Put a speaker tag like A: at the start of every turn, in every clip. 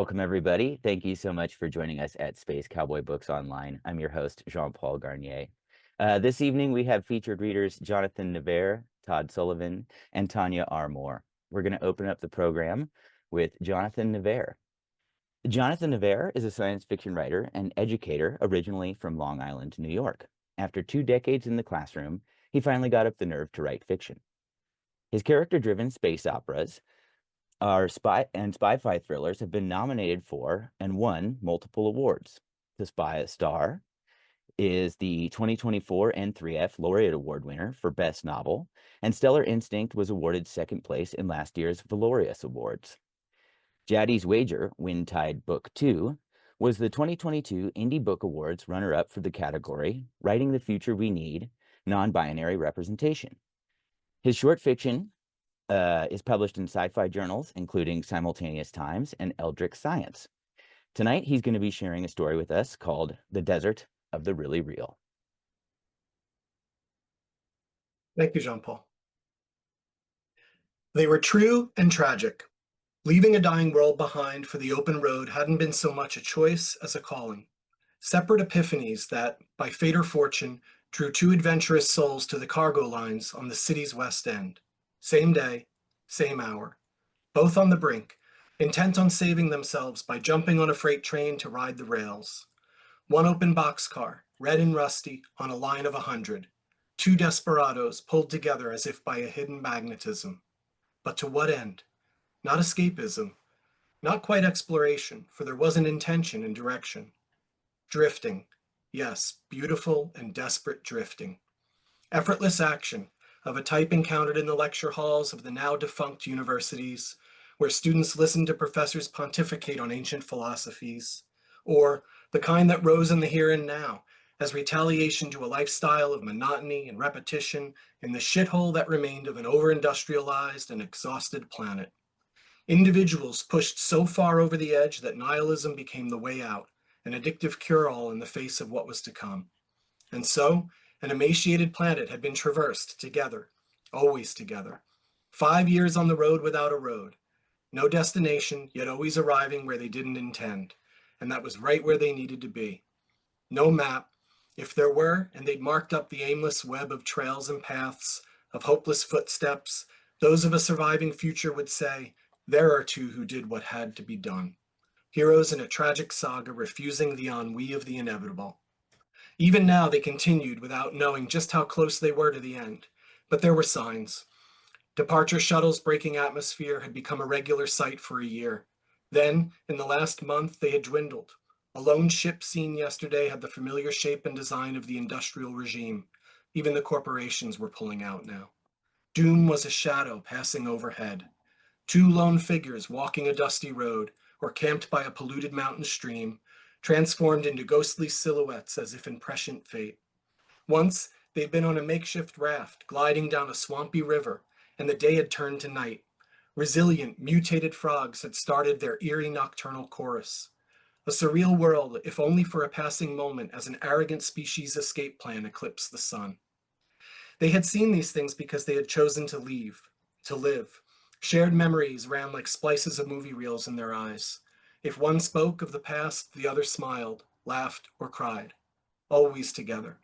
A: Welcome, everybody. Thank you so much for joining us at Space Cowboy Books Online. I'm your host, Jean-Paul Garnier. This evening, we have featured readers Jonathan Nevair, Todd Sullivan, and Tonya R. Moore. We're going to open up the program with Jonathan Nevair. Jonathan Nevair is a science fiction writer and educator originally from Long Island, New York. After 2 decades in the classroom, he finally got up the nerve to write fiction. His character-driven space operas our spy-fi thrillers have been nominated for and won multiple awards. The Spy Star is the 2024 N3F Laureate Award winner for Best Novel, and Stellar Instinct was awarded second place in last year's Valorius Awards. Jaddy's Wager, Wind Tide Book 2, was the 2022 Indie Book Awards runner-up for the category Writing the Future We Need, Non-Binary Representation. His short fiction is published in sci-fi journals, including Simultaneous Times and Eldritch Science. Tonight, he's going to be sharing a story with us called The Desert of the Really Real.
B: Thank you, Jean-Paul. They were true and tragic. Leaving a dying world behind for the open road hadn't been so much a choice as a calling. Separate epiphanies that, by fate or fortune, drew two adventurous souls to the cargo lines on the city's west end. Same day, same hour. Both on the brink, intent on saving themselves by jumping on a freight train to ride the rails. One open boxcar, red and rusty, on a line of 100. Two desperados pulled together as if by a hidden magnetism. But to what end? Not escapism. Not quite exploration, for there was an intention and direction. Drifting. Yes, beautiful and desperate drifting. Effortless action, of a type encountered in the lecture halls of the now defunct universities, where students listened to professors pontificate on ancient philosophies, or the kind that rose in the here and now, as retaliation to a lifestyle of monotony and repetition in the shithole that remained of an over-industrialized and exhausted planet. Individuals pushed so far over the edge that nihilism became the way out, an addictive cure-all in the face of what was to come. And so, an emaciated planet had been traversed together, always together. 5 years on the road without a road. No destination, yet always arriving where they didn't intend. And that was right where they needed to be. No map. If there were, and they'd marked up the aimless web of trails and paths, of hopeless footsteps, those of a surviving future would say, there are two who did what had to be done. Heroes in a tragic saga refusing the ennui of the inevitable. Even now they continued without knowing just how close they were to the end. But there were signs. Departure shuttles breaking atmosphere had become a regular sight for a year. Then, in the last month, they had dwindled. A lone ship seen yesterday had the familiar shape and design of the industrial regime. Even the corporations were pulling out now. Doom was a shadow passing overhead. Two lone figures walking a dusty road, or camped by a polluted mountain stream, transformed into ghostly silhouettes as if in prescient fate. Once, they'd been on a makeshift raft, gliding down a swampy river, and the day had turned to night. Resilient, mutated frogs had started their eerie nocturnal chorus. A surreal world, if only for a passing moment, as an arrogant species escape plan eclipsed the sun. They had seen these things because they had chosen to leave, to live. Shared memories ran like splices of movie reels in their eyes. If one spoke of the past, the other smiled, laughed, or cried. Always together.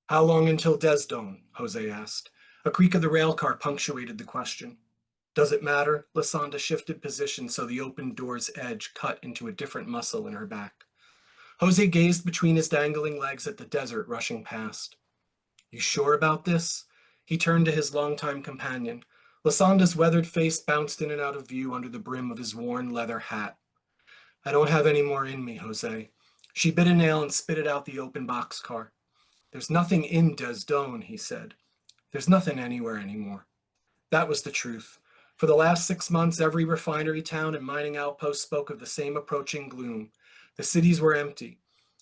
B: How long until Desdome? Jose asked. A creak of the rail car punctuated the question. Does it matter? Lysanda shifted position so the open door's edge cut into a different muscle in her back. Jose gazed between his dangling legs at the desert rushing past. You sure about this? He turned to his longtime companion. Lysanda's weathered face bounced in and out of view under the brim of his worn leather hat. I don't have any more in me, Jose. She bit a nail and spit it out the open boxcar. There's nothing in Desdome, he said. There's nothing anywhere anymore. That was the truth. For the last 6 months, every refinery town and mining outpost spoke of the same approaching gloom. The cities were empty.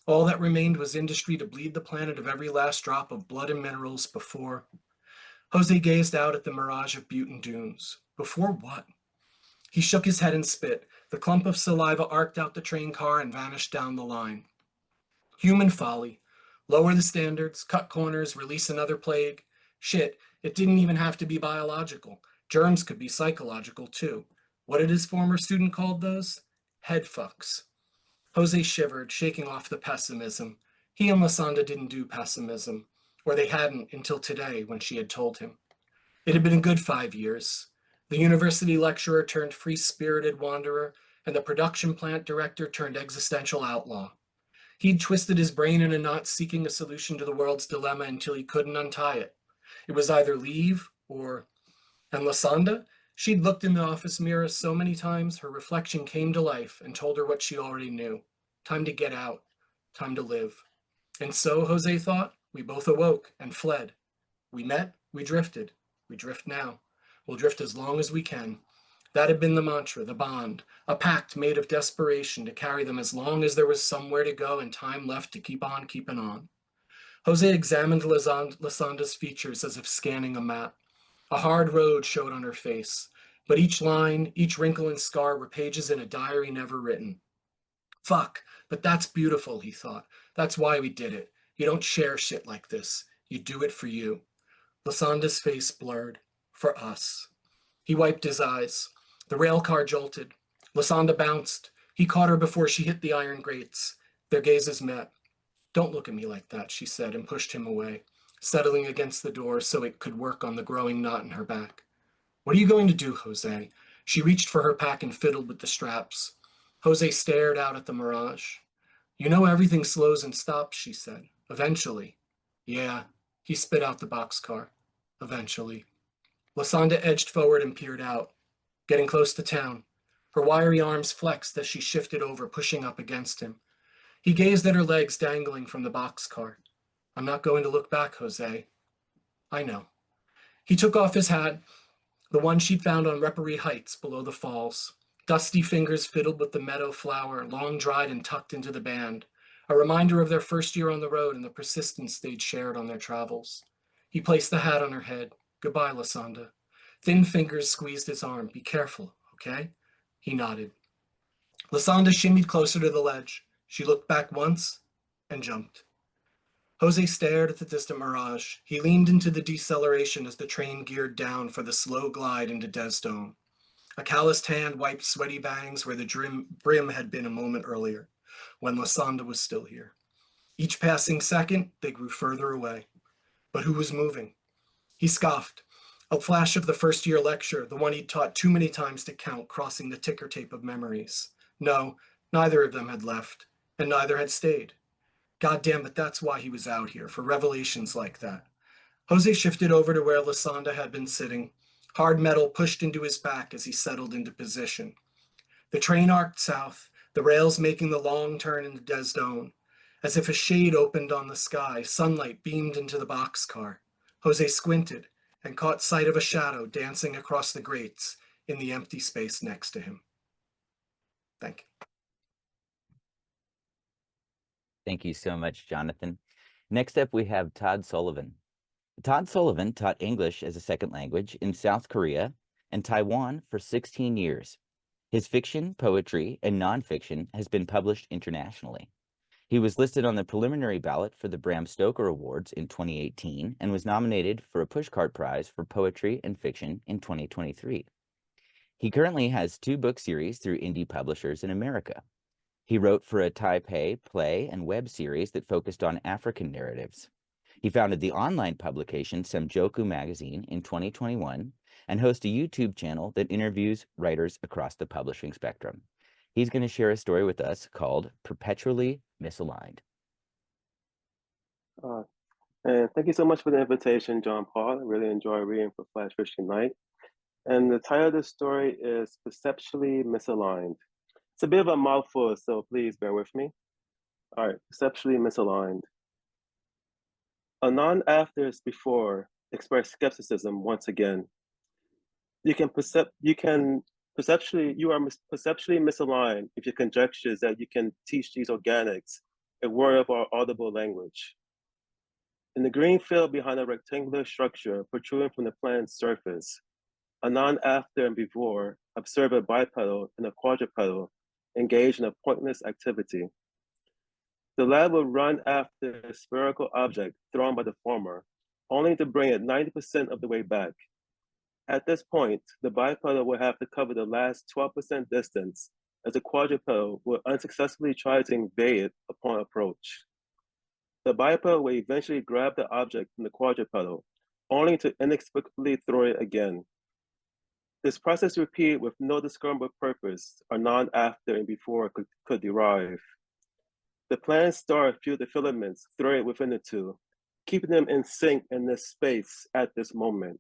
B: All that remained was industry to bleed the planet of every last drop of blood and minerals before. Jose gazed out at the mirage of butte and dunes. Before what? He shook his head and spit. The clump of saliva arced out the train car and vanished down the line. Human folly. Lower the standards, cut corners, release another plague. Shit, it didn't even have to be biological. Germs could be psychological too. What did his former student call those? Head fucks. Jose shivered, shaking off the pessimism. He and Lasanda didn't do pessimism, or they hadn't until today when she had told him. It had been a good 5 years. The university lecturer turned free-spirited wanderer, and the production plant director turned existential outlaw. He'd twisted his brain in a knot seeking a solution to the world's dilemma until he couldn't untie it. It was either leave or... And Lasanda? She'd looked in the office mirror so many times, her reflection came to life and told her what she already knew. Time to get out. Time to live. And so, Jose thought, we both awoke and fled. We met, we drifted. We drift now. We'll drift as long as we can. That had been the mantra, the bond, a pact made of desperation to carry them as long as there was somewhere to go and time left to keep on keeping on. Jose examined Lasanda's features as if scanning a map. A hard road showed on her face, but each line, each wrinkle and scar were pages in a diary never written. Fuck, but that's beautiful, he thought. That's why we did it. You don't share shit like this. You do it for you. Lasanda's face blurred. For us. He wiped his eyes. The rail car jolted. Lasanda bounced. He caught her before she hit the iron grates. Their gazes met. Don't look at me like that, she said, and pushed him away, settling against the door so it could work on the growing knot in her back. What are you going to do, Jose? She reached for her pack and fiddled with the straps. Jose stared out at the mirage. You know everything slows and stops, she said. Eventually. Yeah. He spit out the boxcar. Eventually. Lasanda edged forward and peered out, getting close to town. Her wiry arms flexed as she shifted over, pushing up against him. He gazed at her legs dangling from the boxcar. I'm not going to look back, Jose. I know. He took off his hat, the one she'd found on Reparee Heights below the falls. Dusty fingers fiddled with the meadow flower, long dried and tucked into the band, a reminder of their first year on the road and the persistence they'd shared on their travels. He placed the hat on her head. Goodbye, Lasanda. Thin fingers squeezed his arm. Be careful, okay? He nodded. Lasanda shimmied closer to the ledge. She looked back once and jumped. Jose stared at the distant mirage. He leaned into the deceleration as the train geared down for the slow glide into Desdome. A calloused hand wiped sweaty bangs where the brim had been a moment earlier, when Lasanda was still here. Each passing second, they grew further away. But who was moving? He scoffed. A flash of the first-year lecture, the one he'd taught too many times to count, crossing the ticker tape of memories. No, neither of them had left, and neither had stayed. God damn it, that's why he was out here, for revelations like that. Jose shifted over to where Lasanda had been sitting. Hard metal pushed into his back as he settled into position. The train arced south, the rails making the long turn into Desdome. As if a shade opened on the sky, sunlight beamed into the boxcar. Jose squinted and caught sight of a shadow dancing across the grates in the empty space next to him. Thank you.
A: Thank you so much, Jonathan. Next up, we have Todd Sullivan. Todd Sullivan taught English as a second language in South Korea and Taiwan for 16 years. His fiction, poetry, and nonfiction has been published internationally. He was listed on the preliminary ballot for the Bram Stoker Awards in 2018 and was nominated for a Pushcart Prize for Poetry and Fiction in 2023. He currently has 2 book series through indie publishers in America. He wrote for a Taipei play and web series that focused on African narratives. He founded the online publication Semjoku Magazine in 2021 and hosts a YouTube channel that interviews writers across the publishing spectrum. He's going to share a story with us called Perpetually Misaligned.
C: And thank you so much for the invitation, John Paul. I really enjoy reading for Flash Fiction Night. And the title of the story is Perceptually Misaligned. It's a bit of a mouthful, so please bear with me. All right, Perceptually Misaligned. Anon after as before expressed skepticism once again. You are perceptually misaligned if your conjectures that you can teach these organics a word of our audible language. In the green field behind a rectangular structure protruding from the plant's surface, anon after and before observe a bipedal and a quadrupedal engaged in a pointless activity. The lad will run after a spherical object thrown by the former, only to bring it 90% of the way back. At this point, the bipedal will have to cover the last 12% distance as the quadruped would unsuccessfully try to invade it upon approach. The biped will eventually grab the object from the quadruped, only to inexplicably throw it again. This process repeated with no discernible purpose or none after and before could derive. The planned star filled the filaments threaded within the two, keeping them in sync in this space at this moment.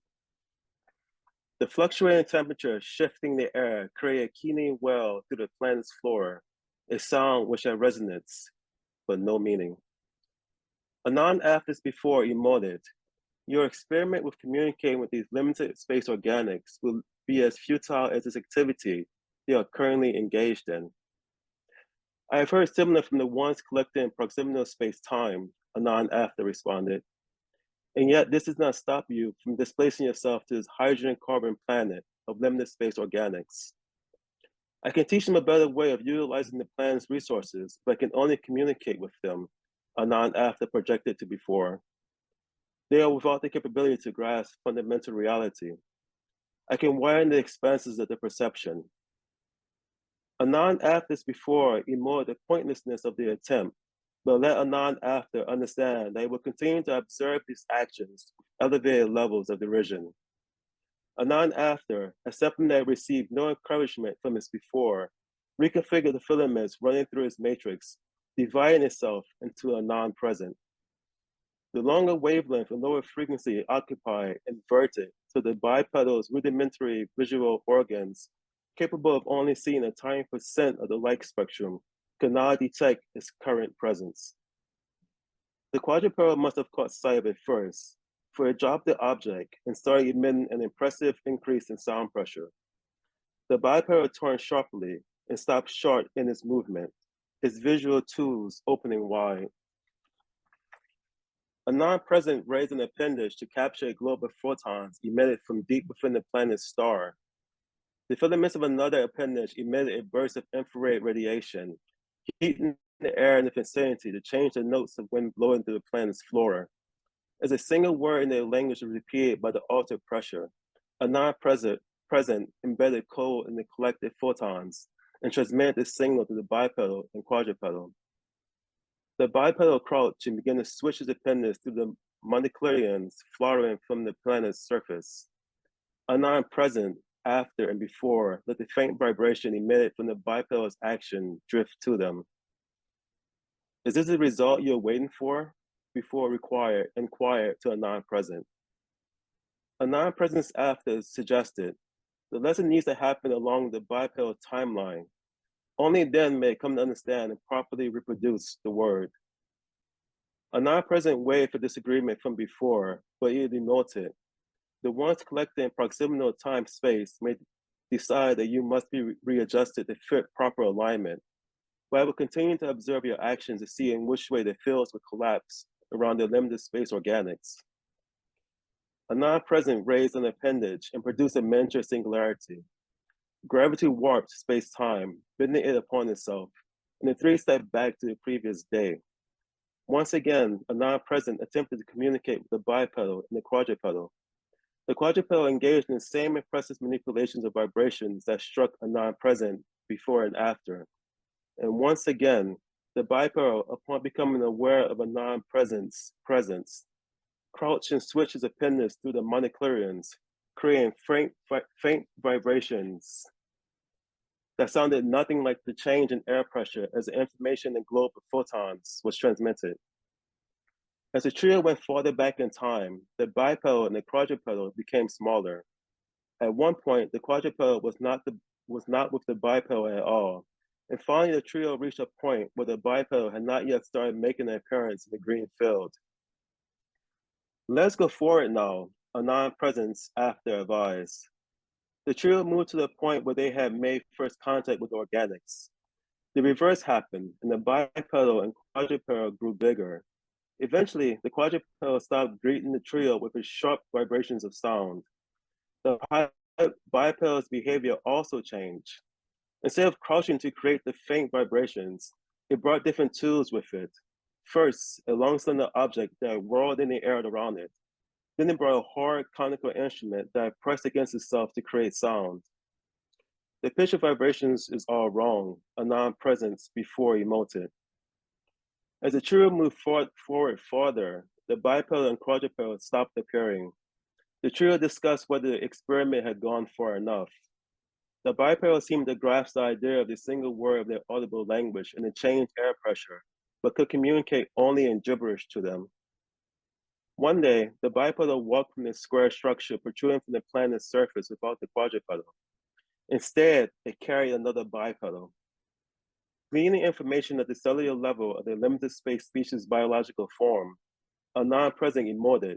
C: The fluctuating temperature shifting the air created a keening wail through the planet's floor, a sound which had resonance, but no meaning. Anon after this before emoted, your experiment with communicating with these limited space organics will be as futile as this activity they are currently engaged in. I have heard similar from the ones collected in proximal space-time, Anon after responded. And yet this does not stop you from displacing yourself to this hydrogen-carbon planet of limited space organics. I can teach them a better way of utilizing the planet's resources, but I can only communicate with them, Anon after projected to before. They are without the capability to grasp fundamental reality. I can widen the expanses of the perception. Anon after this before emoted the pointlessness of the attempt, but let Anon after understand that he will continue to observe these actions with elevated levels of derision. Anon after, accepting that he received no encouragement from his before, reconfigured the filaments running through his matrix, dividing itself into a non-present. The longer wavelength and lower frequency occupy inverted so the bipedal's rudimentary visual organs, capable of only seeing a tiny percent of the light spectrum, could not detect its current presence. The quadruped must have caught sight of it first, for it dropped the object and started emitting an impressive increase in sound pressure. The biped turned sharply and stopped short in its movement, its visual tubes opening wide. A non-present raised an appendage to capture a globe of photons emitted from deep within the planet's star. The filaments of another appendage emitted a burst of infrared radiation, heating the air in the vicinity to change the notes of wind blowing through the planet's floor. As a single word in their language was repeated by the altered pressure, a non-present embedded code in the collected photons and transmitted the signal to the bipedal and quadrupedal. The bipedal crouched and began to switch his appendage through the monoclinions flowering from the planet's surface. A non-present, after and before, let the faint vibration emitted from the bipedal's action drift to them. Is this the result you're waiting for? Before inquire to a non-present. A non-presence after suggested, the lesson needs to happen along the bipedal timeline. Only then may it come to understand and properly reproduce the word. A non-present waved for disagreement from before, but it denoted. The ones collected in proximal time-space may decide that you must be readjusted to fit proper alignment, but I will continue to observe your actions to see in which way the fields will collapse around the limited space organics. A non-present raised an appendage and produced a miniature singularity. Gravity warped space-time, bending it upon itself, and the three stepped back to the previous day. Once again, a non-present attempted to communicate with the bipedal and the quadrupedal. The quadrupedal engaged in the same impressive manipulations of vibrations that struck a non-present before and after. And once again, the bipedal, upon becoming aware of a non-present's presence, crouched and switched his appendage through the monoclinions, creating faint vibrations that sounded nothing like the change in air pressure as the information in the globe of photons was transmitted. As the trio went farther back in time, the bipedal and the quadrupedal became smaller. At one point, the quadrupedal was not with the bipedal at all, and finally the trio reached a point where the bipedal had not yet started making an appearance in the green field. Let's go forward now, a non-presence after advised. The trio moved to the point where they had made first contact with organics. The reverse happened, and the bipedal and quadrupedal grew bigger. Eventually, the quadrupedal stopped greeting the trio with its sharp vibrations of sound. The bipedal's behavior also changed. Instead of crouching to create the faint vibrations, it brought different tools with it. First, a long slender object that whirled in the air around it. Then it brought a hard conical instrument that pressed against itself to create sound. The pitch of vibrations is all wrong, a non-presence before emoted. As the trio moved forward farther, the bipedal and quadrupedal stopped appearing. The trio discussed whether the experiment had gone far enough. The bipedal seemed to grasp the idea of the single word of their audible language and the changed air pressure, but could communicate only in gibberish to them. One day, the bipedal walked from the square structure protruding from the planet's surface without the quadrupedal. Instead, it carried another bipedal. Gleaning information at the cellular level of the limited space species' biological form, a non-present emoted.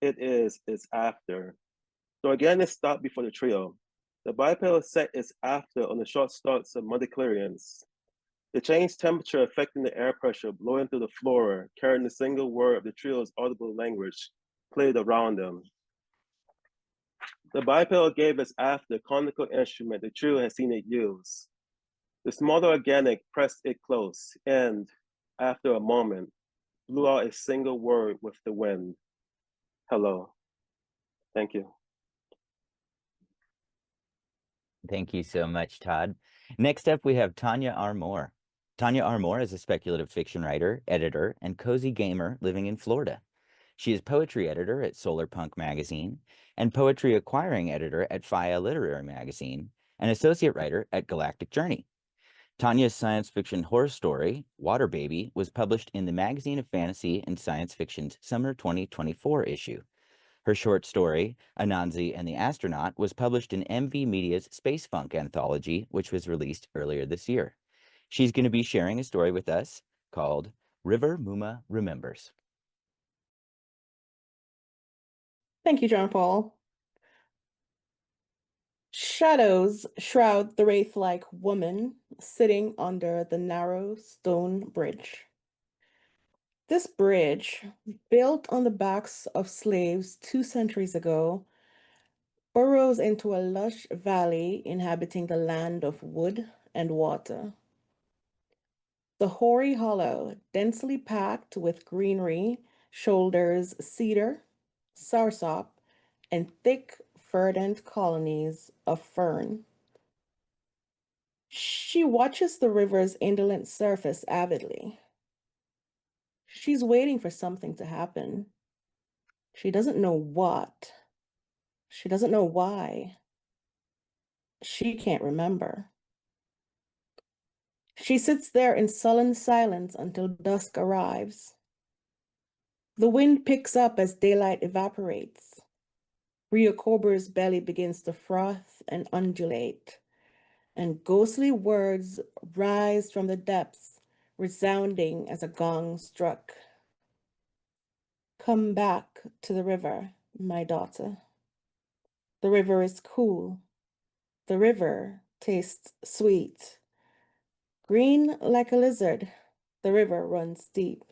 C: It's after. So again, it stopped before the trio. The bipedal set its after on the short starts of midi-chlorians. The changed temperature affecting the air pressure blowing through the floor, carrying the single word of the trio's audible language, played around them. The bipedal gave its after conical instrument the trio had seen it use. The smaller organic pressed it close and, after a moment, blew out a single word with the wind. Hello. Thank you.
A: Thank you so much, Todd. Next up, we have Tonya R. Moore. Tonya R. Moore is a speculative fiction writer, editor, and cozy gamer living in Florida. She is poetry editor at Solar Punk Magazine and poetry acquiring editor at Phia Literary Magazine and associate writer at Galactic Journey. Tanya's science fiction horror story, Water Baby, was published in the Magazine of Fantasy and Science Fiction's Summer 2024 issue. Her short story, Anansi and the Astronaut, was published in MV Media's Space Funk anthology, which was released earlier this year. She's going to be sharing a story with us called River Muma Remembers.
D: Thank you, John Paul. Shadows shroud the wraith-like woman sitting under the narrow stone bridge. This bridge, built on the backs of slaves 2 centuries ago, burrows into a lush valley inhabiting the land of wood and water. The hoary hollow, densely packed with greenery, shoulders cedar, soursop, and thick, verdant colonies of fern. She watches the river's indolent surface avidly. She's waiting for something to happen. She doesn't know what. She doesn't know why. She can't remember. She sits there in sullen silence until dusk arrives. The wind picks up as daylight evaporates. Rio Cobra's belly begins to froth and undulate, and ghostly words rise from the depths, resounding as a gong struck. Come back to the river, my daughter. The river is cool. The river tastes sweet. Green like a lizard, the river runs deep.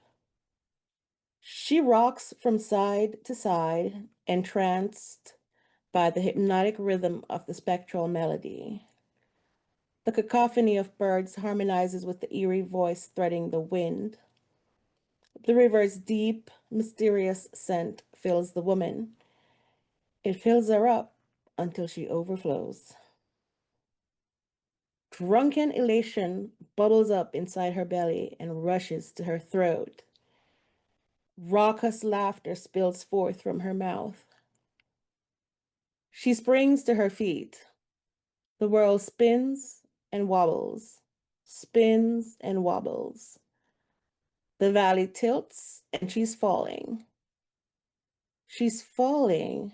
D: She rocks from side to side, entranced by the hypnotic rhythm of the spectral melody. The cacophony of birds harmonizes with the eerie voice threading the wind. The river's deep, mysterious scent fills the woman. It fills her up until she overflows. Drunken elation bubbles up inside her belly and rushes to her throat. Raucous laughter spills forth from her mouth. She springs to her feet. The world spins and wobbles, spins and wobbles. The valley tilts and she's falling. She's falling,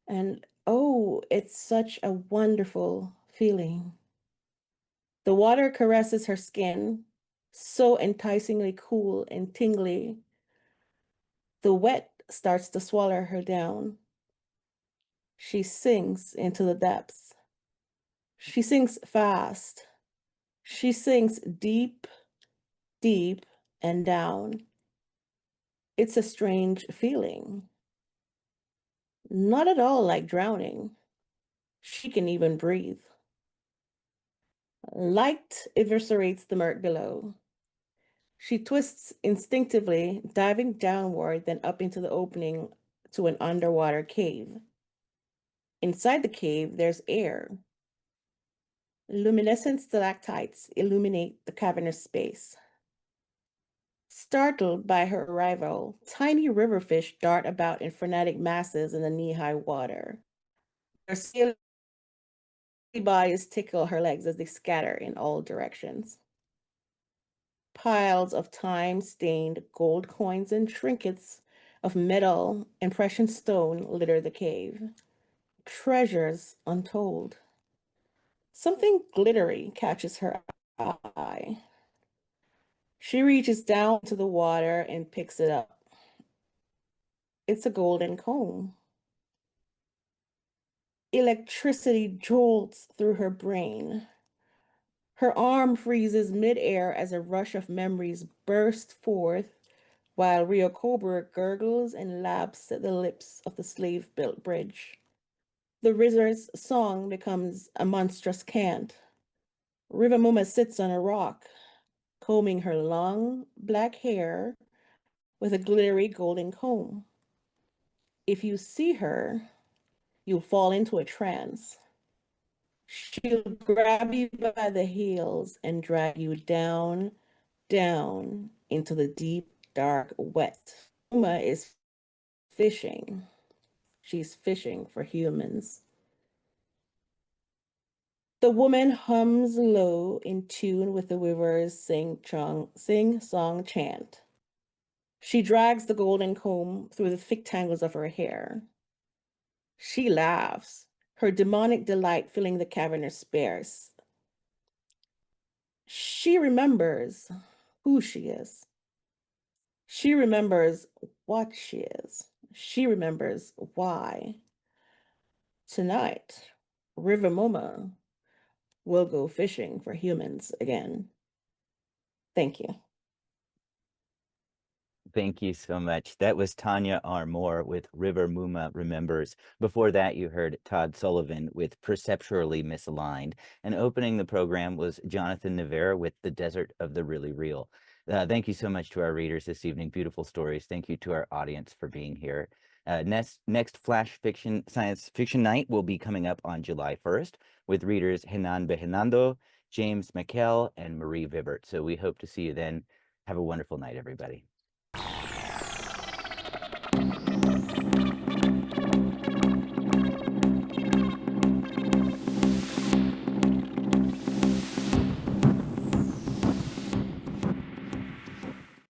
D: and oh, it's such a wonderful feeling. The water caresses her skin, so enticingly cool and tingly. The wet starts to swallow her down. She sinks into the depths. She sinks fast. She sinks deep, deep, and down. It's a strange feeling. Not at all like drowning. She can even breathe. Light eviscerates the murk below. She twists instinctively, diving downward, then up into the opening to an underwater cave. Inside the cave, there's air. Luminescent stalactites illuminate the cavernous space. Startled by her arrival, tiny riverfish dart about in frenetic masses in the knee-high water. Their scaly bodies tickle her legs as they scatter in all directions. Piles of time-stained gold coins and trinkets of metal and precious stone litter the cave. Treasures untold. Something glittery catches her eye. She reaches down to the water and picks it up. It's a golden comb. Electricity jolts through her brain. Her arm freezes midair as a rush of memories burst forth while Rio Cobra gurgles and laps at the lips of the slave-built bridge. The river's song becomes a monstrous cant. River Muma sits on a rock, combing her long black hair with a glittery golden comb. If you see her, you'll fall into a trance. She'll grab you by the heels and drag you down, down into the deep, dark, wet. Uma is fishing. She's fishing for humans. The woman hums low in tune with the river's sing-song chant. She drags the golden comb through the thick tangles of her hair. She laughs, her demonic delight filling the cavernous space. She remembers who she is. She remembers what she is. She remembers why. Tonight, River Moma will go fishing for humans again. Thank you.
A: Thank you so much. That was Tonya R. Moore with River Muma Remembers. Before that, you heard Todd Sullivan with Perceptually Misaligned. And opening the program was Jonathan Nevair with The Desert of the Really Real. Thank you so much to our readers this evening. Beautiful stories. Thank you to our audience for being here. Next Flash Fiction Science Fiction Night will be coming up on July 1st with readers Henan Behenando, James McKell, and Marie Vibert. So we hope to see you then. Have a wonderful night, everybody.